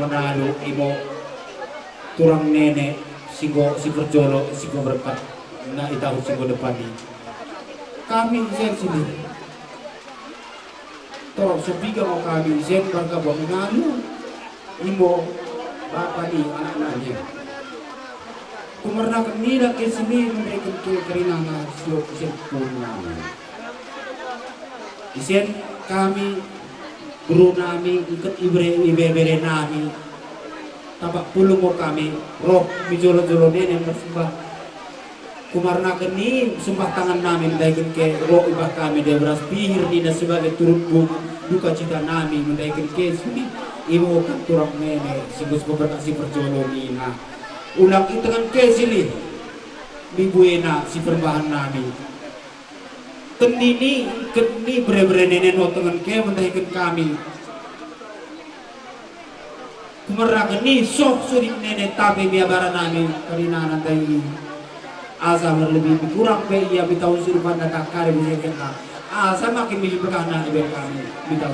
Manado imo turang nenek sigo si berjolo sigo berkat na itahu sigo depan ini kami sen sini toh sepiga mau kami sen bangga buat Manado imo bapak ni anak-anaknya kumarna nida ke sini mereka ke kerinana siok sen puna isen kami guru nami ikut ibre nami tapak pulung mo kami roh mijolo-jolo nene bersembah kumarna keni sembah tangan nami mendaikan ke roh ibah kami dia beras pihir nina sebagai turut duka cita nami mendaikan ke sini ibu kan turang nene sibus beberkasi perjolo nina ulang itu kan ke sini bibuena si perbahan nami kendini keni bre-bre nene notengan ke mendaikan kami kumarakan ni sok sulit nenek tapi biar nami karena nanti asa berlebih kurang pe ia bitau surupan dan kakak bisa kena asa makin milih berkana ibu kami bitau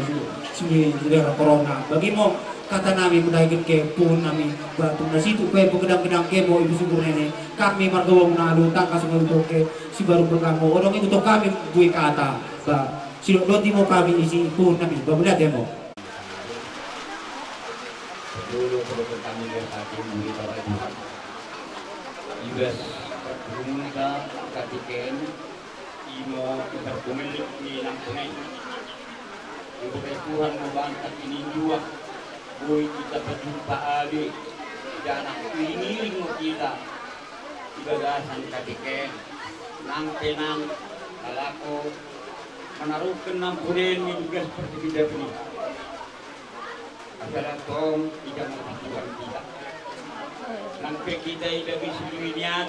sini sudah corona bagi mau kata nami mendaikan ke pun nami batu nasi itu kue pegedang-gedang ke mau ibu subur nenek kami margawang nalu tangkas untuk ke si baru berkamu orang itu tuh kami gue kata si doti mau kami isi pun nami berbeda demo dulu sebelum kami berhati memberitahu Tuhan Ibas berumumka katiken imo berpemilik di lampungan ibu Tuhan membantah ini dua boy kita berjumpa adik dan anak ini kita ibadasan katiken nang tenang kalako menaruhkan lampunan yang juga seperti bida ini adalah tong tidak mengatakan kita. Sampai kita tidak bisa dunia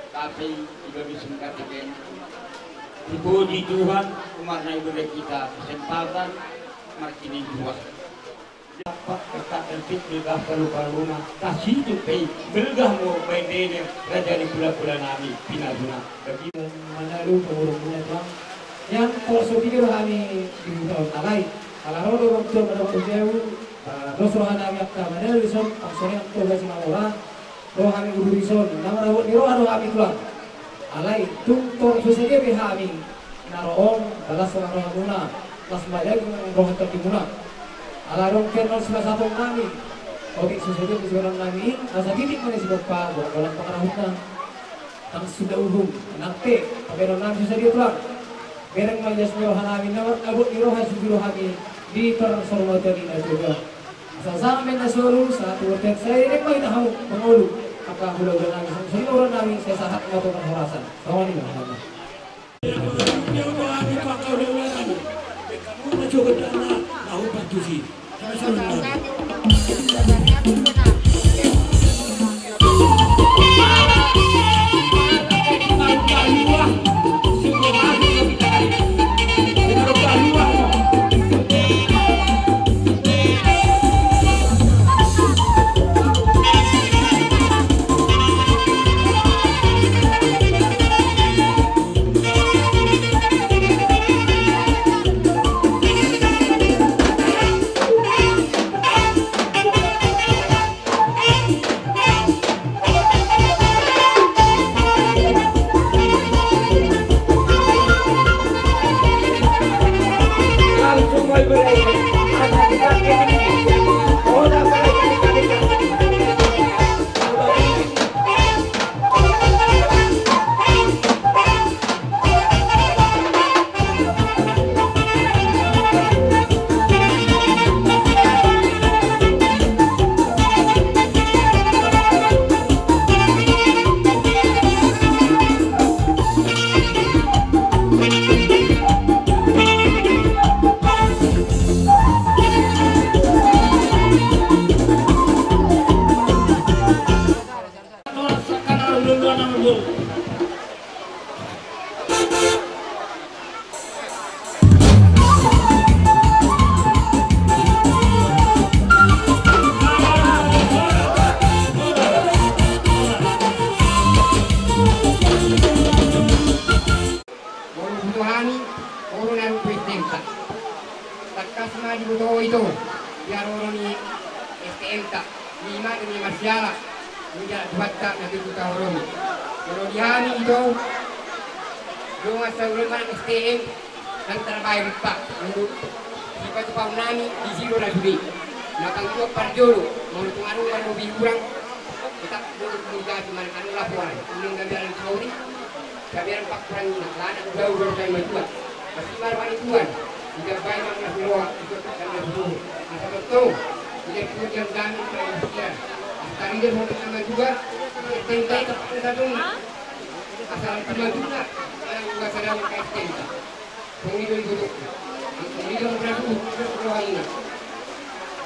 tapi tidak bisa mengatakan. Dipuji Tuhan, karena ibadah kita kesempatan makin dua. Dapat kata tertib megah paru-paruna kasih tu pay megah mo pendene raja di pula-pula nami pinaduna. Bagi Manado pengurus punya Tuhan yang kalau sepikir kami di tahun alai kalau rodo waktu pada waktu jauh Rosrohan kami akta Manado rison aksore akta basi mawala roh kami guru rison nama rawat di roh kami tulang alai tung tor susah be kami naroong balas roh hamuna las bayag roh tertimuna ala rong kernol satu kami oke susah be seorang kami asa titik mana si bapak buat dalam pengarahuna tang sudah uhum nakte pero nam susah dia tulang bereng majas roh kami nawar abot di roh kami di persormatan ini juga. Sampai nasulul satu waktu saya ini mau tahu mengulu apa hulu dengan semua orang kami saya sangat melakukan harasan. Kawan ini mana? Yang kami pakai orang kamu juga dana tahu bantusi. STM tak lima demi masyarakat menjadi batak nanti kita orang kalau dihani itu rumah sebelum STM dan terbaik pak untuk jika tu pau nani di zero dah sudi nakang itu parjolo mau tungaru kan lebih kurang kita mudah cuma anu laporan uling gambaran sauri gambaran pak kurang ini lana jauh dari majuan masih marwani tuan jika baik mana semua itu kan betul masa betul jika kemudian kami berpikir tadi dia mau bersama juga tentai kepada satu asal cuma juga yang juga sedang KSTM penghidup duduk penghidup berapa ini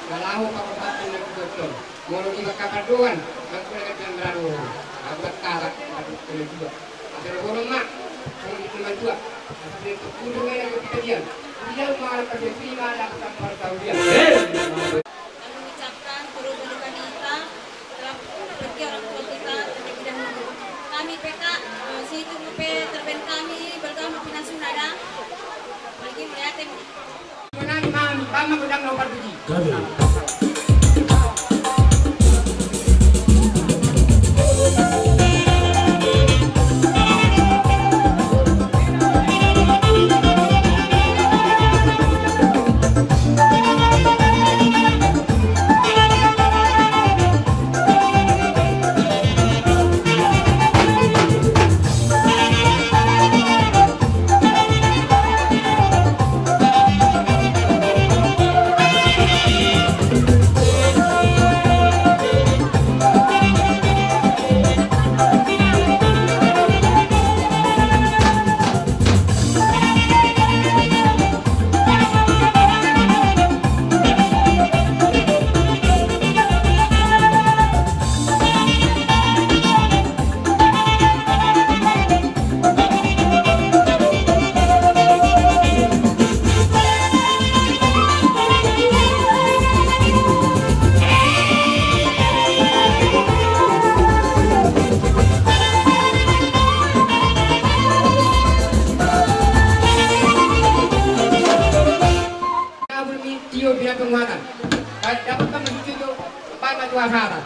galau kabupaten dan betul mau di kabar doan aku nak jangan berlalu aku kalah aku juga asal orang mak penghidup cuma juga asal itu kunjungan yang kita diam dia malah kerja prima dan tanpa tahu dia mengucapkan turut berduka kita telah pergi orang tua kita terlebih dahulu. Kami PK situ rupe terben kami bergama pinasunada pergi melihat menang mami bama pedang nomor 7 penguatan dapat kami itu baik maju asara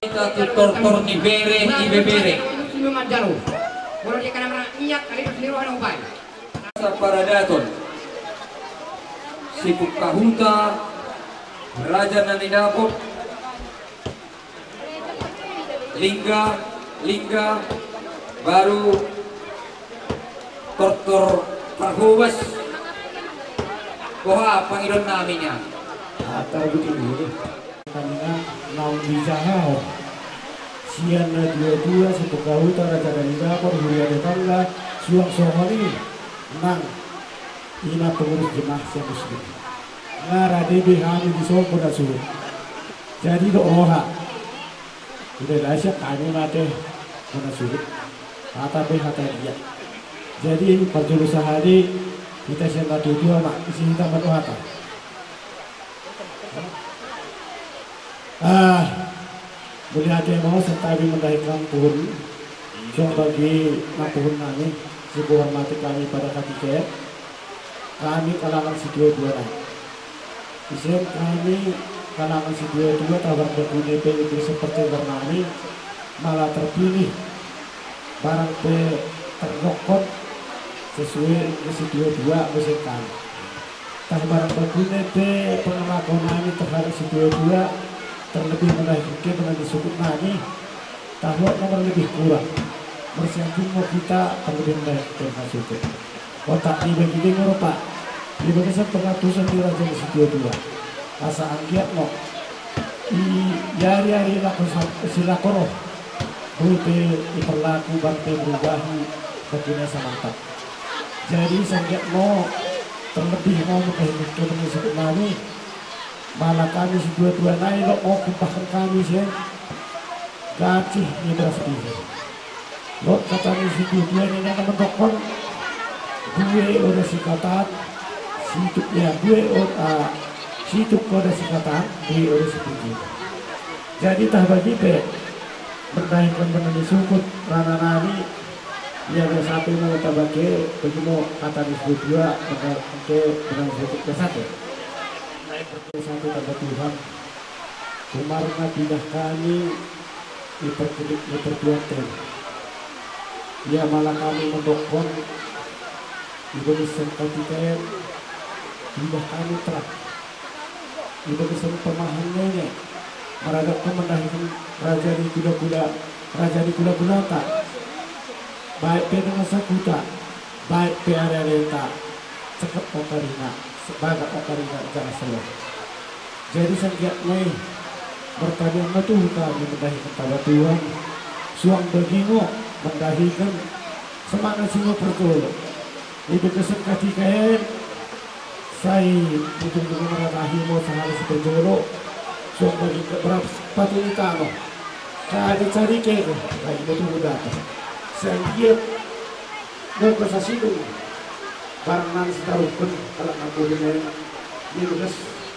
kita tutor ni bere ibe bere sino majaro kalau dia kena minyak kali sendiri orang upai para daton Sikuk Kahuta Raja Naninapot Lingga baru Tortor Parhubas Boha Pangilon namanya atau begini pertandingan naung bijahau sian na dua-dua Sikuk Kahuta Raja Naninapot Huria Tetangga Suang Sohoni nang ina pengurus jemaah muslim ngara debi kami di Solo dan Solo jadi doa udah dahsyat kami mati mana sulit kata dia jadi perjurusan hari kita siapa tujuh mak isi kita berdoa boleh aja mau serta mendahkan pohon jong bagi pohon kami sebuah mati kami pada ketika kami kalangan si dua-dua Isem kami kalangan si dua-dua tawar berguna itu seperti bernami malah terpilih barang terrokot sesuai si dua-dua musim kami tak barang berguna pengakuan kami terhadap si dua-dua terlebih menaiki dengan disebut kami tahun nomor lebih kurang bersiapin mau kita terlebih menaiki dengan suku otak ini begini pak di bagian pengatusan di raja di dua-dua asa anggiat no i yari-yari silakoro bute diperlaku bante berubahi begini samantap jadi sangat no terlebih mau menghidup dengan kami malah kami si dua-dua naik lo mau kumpahkan kami sih gacih ini beras ini lo kata si dua-dua ini yang mendokon gue udah si katat situ ya gue situ kode sikatan di urus itu. Jadi tah bagi pe berdahkan benar disukut rana nani ya ada satu mau tabake bagi mau kata disebut dua ke benar disukut ke satu. Naik satu tanda Tuhan. Kemarin tidak kami diperkuatkan. Ya malah kami mendokon ibu bisa katikan tidak kami telah ibu bisa pemahamannya meradapkan mendahkan raja di kuda tak baik dengan sakuta baik area renta cekap okarina sebagai okarina jangan selalu jadi sengkiat mai bertanya tuh kami mendahkan pada Tuhan suang bagingo mendahikan semangat singo pertolo itu kesekati kain saya ujung-ujung meratahi mau sehari seperjolo suang bagi berapa sepatu itano kada cari kego kayak betul udah saya mau kesasidung barangan setahun pun kalau aku dengan ini tugas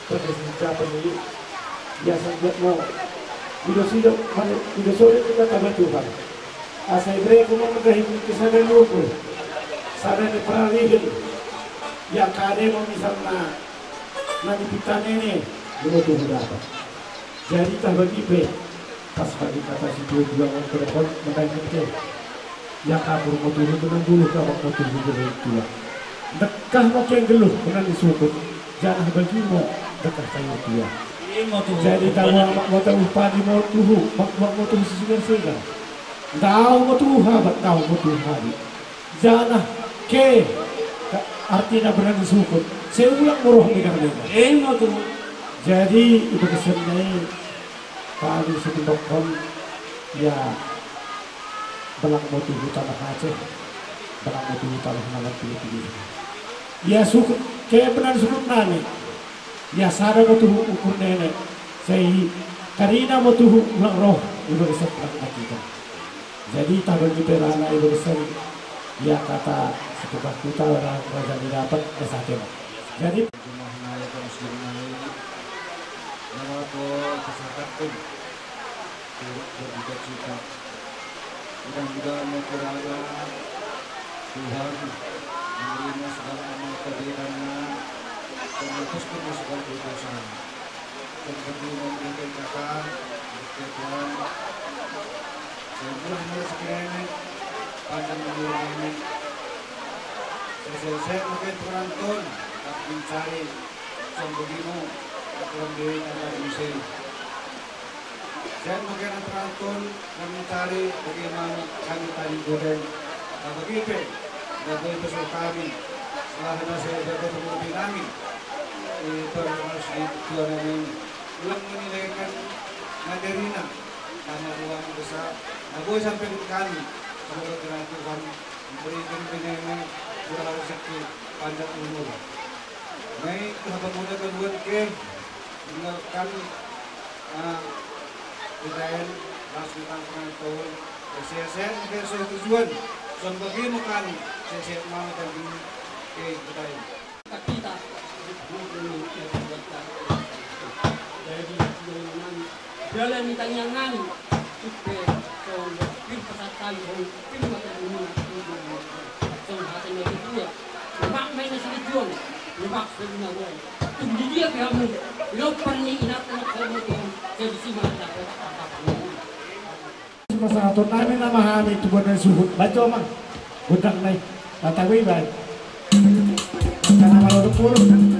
perkesincapan ini biasa buat mau hidup sore kita tambah Tuhan asal mereka mau mendahikan kesana lupa sana di peralihan yang kade mau misalnya nanti kita ini dulu tuh berapa jadi tak bagi be pas bagi kata si dua orang telepon mendahikan ke yang kabur mau turun dengan dulu kabur mau turun dengan dua dekah mau yang geluh dengan disukut jangan bagi mau dekah kayu dua jadi kalau mau tahu padi mau tuh sisikan tahu mau tuh habat tahu mau tuh hari jangan ke artinya benar disukut saya ulang murah dengan mau tuh jadi itu kesannya kali sebelum ya belang mau tuh tanah Aceh belang mau tuh tanah Malang pilih ya sukut kayak benar sukut nani ya sada mau tuh ukur nenek saya karina mau tuh ulang roh itu kesan kita jadi tabel di perana itu kesan ya kata setukah kita orang raja didapat kesatnya jadi nama ko kesakatkan turut berduka cita mudah-mudahan kiranya Tuhan menerima segala amal kehadirannya dan menghapuskan segala dosa dan berdua memberikan kakak berkat Tuhan semuanya sekiranya pandang menurut ini saya mungkin penonton tak mencari sembunyimu dalam diri dan musim saya mungkin penonton dan mencari bagaimana kami tadi goreng dan begitu dan begitu kami setelah saya bertemu lebih kami itu harus ditujuan ini ulang menilaikan Naderina karena uang besar nah boleh sampai ke kami semoga kiranya Tuhan memberikan benihnya surah rezeki panjang umur baik sahabat muda kedua ke mengenalkan Israel rasukan penonton saya mungkin sudah tujuan soal bagaimana kami saya mau tadi ke kita jadi dalam mitanya ngani supe so pin pasatan ho pin makan ini so hasilnya kedua mak main sini jual mak sebenarnya boy tinggi dia kamu lo perni inatan kamu tuh jadi si mana dapat apa masalah tunai nama hani itu bukan suhut baca mang budang naik tatawi baik karena malu dulu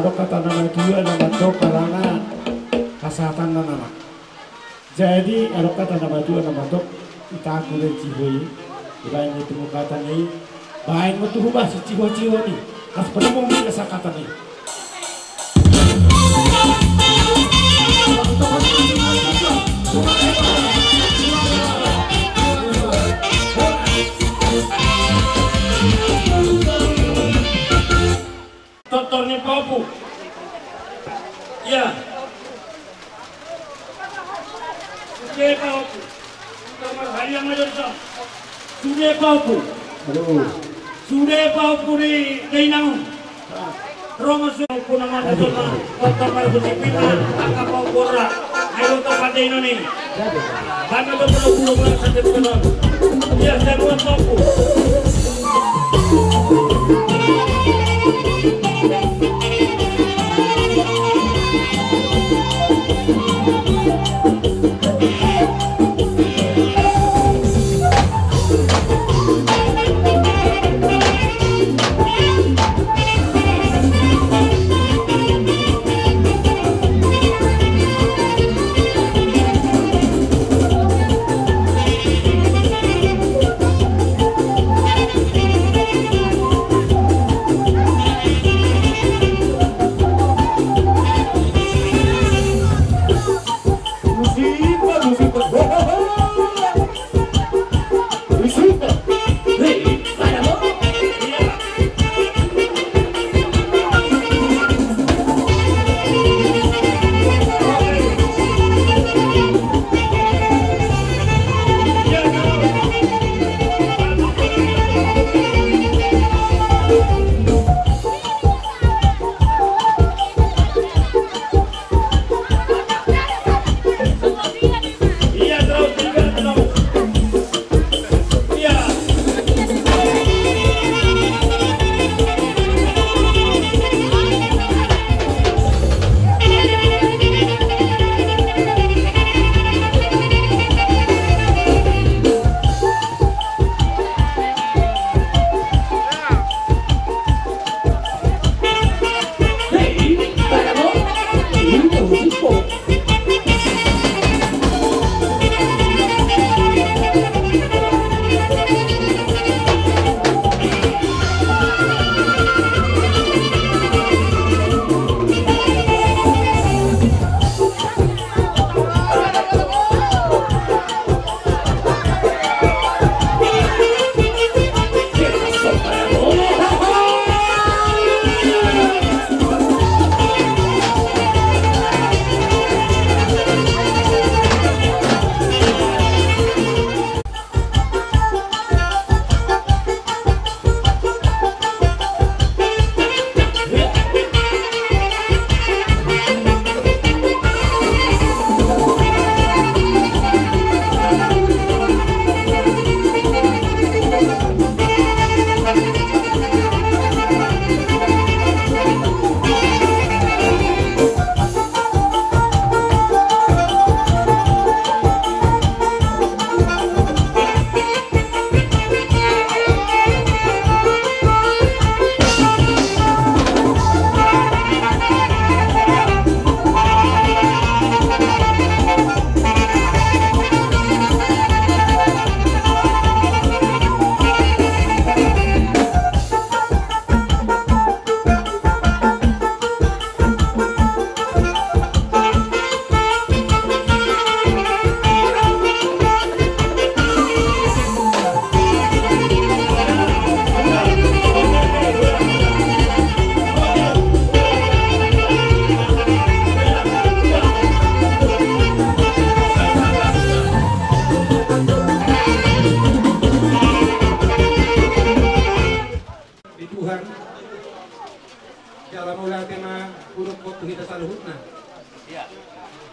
ada kata nama dua nama to karena kesehatan nama. Jadi ada kata nama dua nama to kita aku dan cihui kita yang itu kata ni baik betul ubah si ciho-ciho ni kas penemu kata ni. Doktornya Papu. Ya. Sudah Papu. Kamar hari yang ada sah. Sudah Papu. Sudah Papu di Kainang. Roma sudah pun nama Dona. Kota Baru Pimpinan. Angka Papu Ora. Ayo tempat ini nih. Karena berpuluh-puluh bulan saja benar. Ya, saya buat Papu.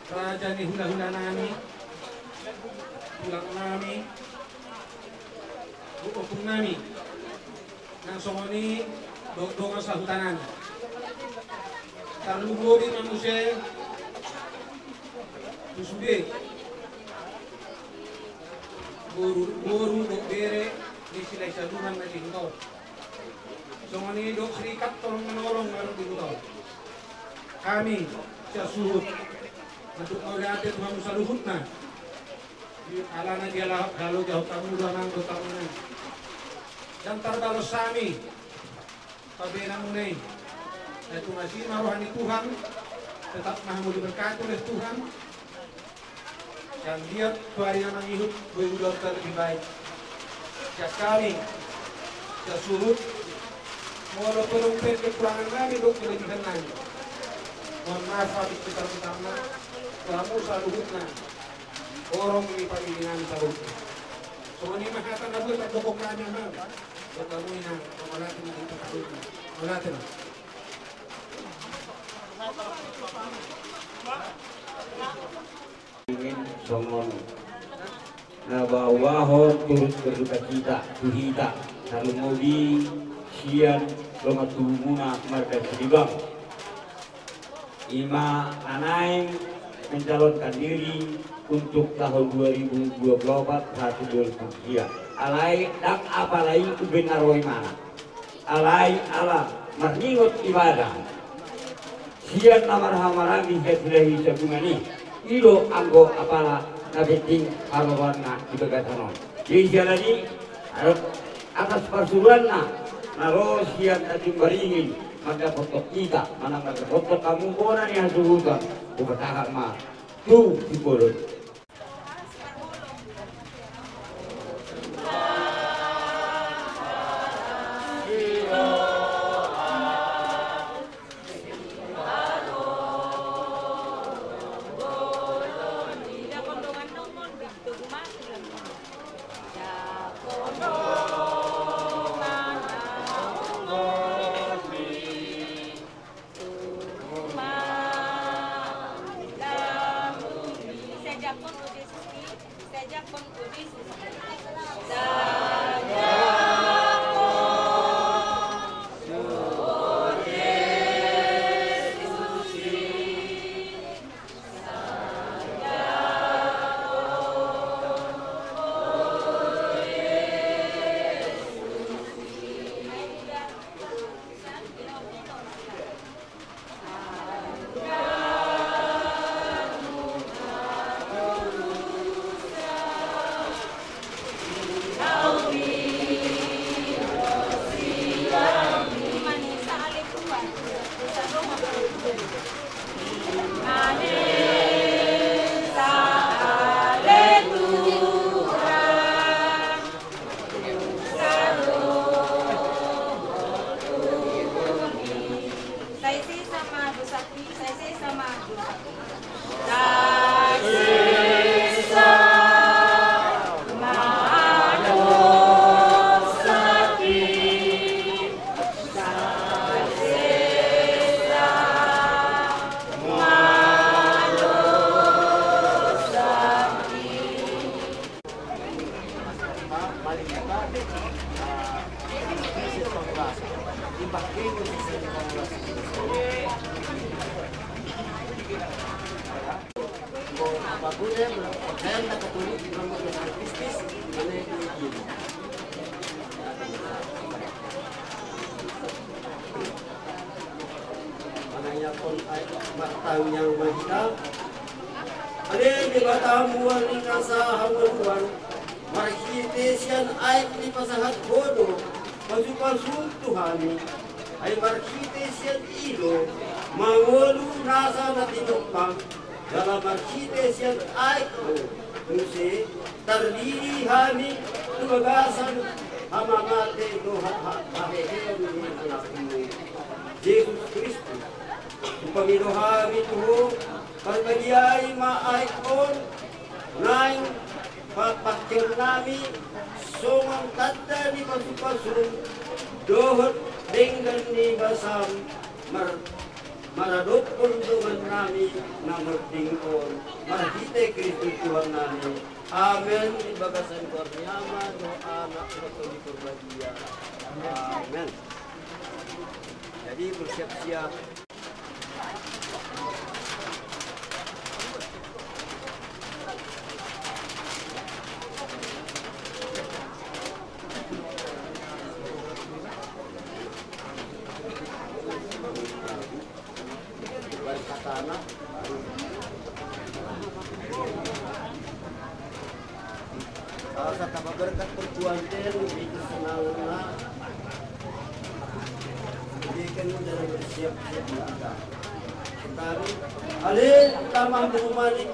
Kerajaan hula-hula nami, pulang nami, hukum nami, nang songoni dongan sa hutanan. Tarluguri manusia, susude, boru dok bere, di silai saluran na dihutol. Songoni dok serikat tolong menolong ngaruh dihutol. kami siya suhut untuk melihat Tuhan sa luhut na alana dia lahap halo jauh tamu nang tamu na dan terbalos sami pabena munay itu masih rohani Tuhan tetap mau diberkati oleh Tuhan dan dia hari yang hidup berulang lebih baik sekali siya suhut mau perumpet kekurangan kami dok kelebihan kami mohon maaf habis kita-kita kamu saluhut na orang ini pagilinan saluhut so ini makatan na buat dokok kanya na so kamu ina kamalatin na dito saluhut na kamalatin na ingin somon na bawahon turut berduka cita tuhita salumodi sian lomatumuna marga sedibang Ima Anaing mencalonkan diri untuk tahun 2024 satu Zulhijjah. Alai dan apalai uben arwai mana. Alai ala marningot ibadah. Sian namar hamarami hesilahi sabungani. Ilo anggo apala nabeting harawana di bagatanon. Jadi jalani atas persuruan naro sian tadi beringin maka foto kita mana maka foto kamu bona ni hasuhutan ubatahan ma tu dibolot yang mahina ade di batamuan ni kasa hamuan marhitesian ay ni pasahat bodo pasupasuk Tuhani ay marhitesian ilo mangolu nasa natinukpang dalam marhitesian ay ko musi terdiri hani tubagasan hamangate no hahehe ni anakmu Yesus Kristus Pamiluhami tuho pagbagyay maaikon naing papakir nami sumang tanda ni pasupasun dohot dengan ni basam maradot pundungan nami na merdingkon marhite Kristus Tuhan nami amen ibagasan korniama doa anak betul kurbagia amen. Jadi bersiap-siap kamu dalam bersiap-siap kita. Tetapi alin tamang dumani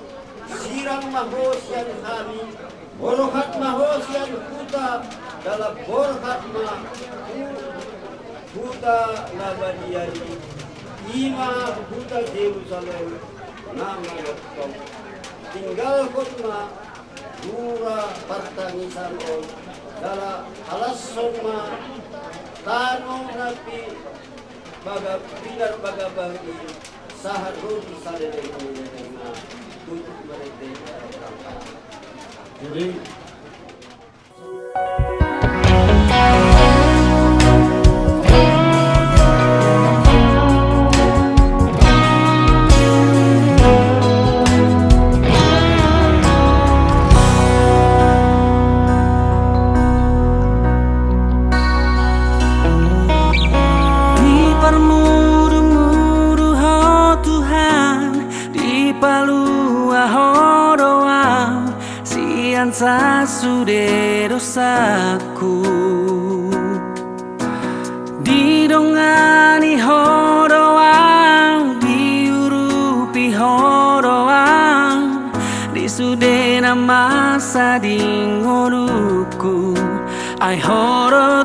sirang mahosian kami, borokat mahosian kuta dalam borokat kuta labadiani, ima kuta Jerusalem nama dokter. Tinggal kotma dura pertangisan on dalam alasan ma tanong napi baga pilar baga bagi saharun sadele ini na untuk mereka jadi sudah dosaku didongani horoang diurupi horoang disudena masa di ngoruku ai horo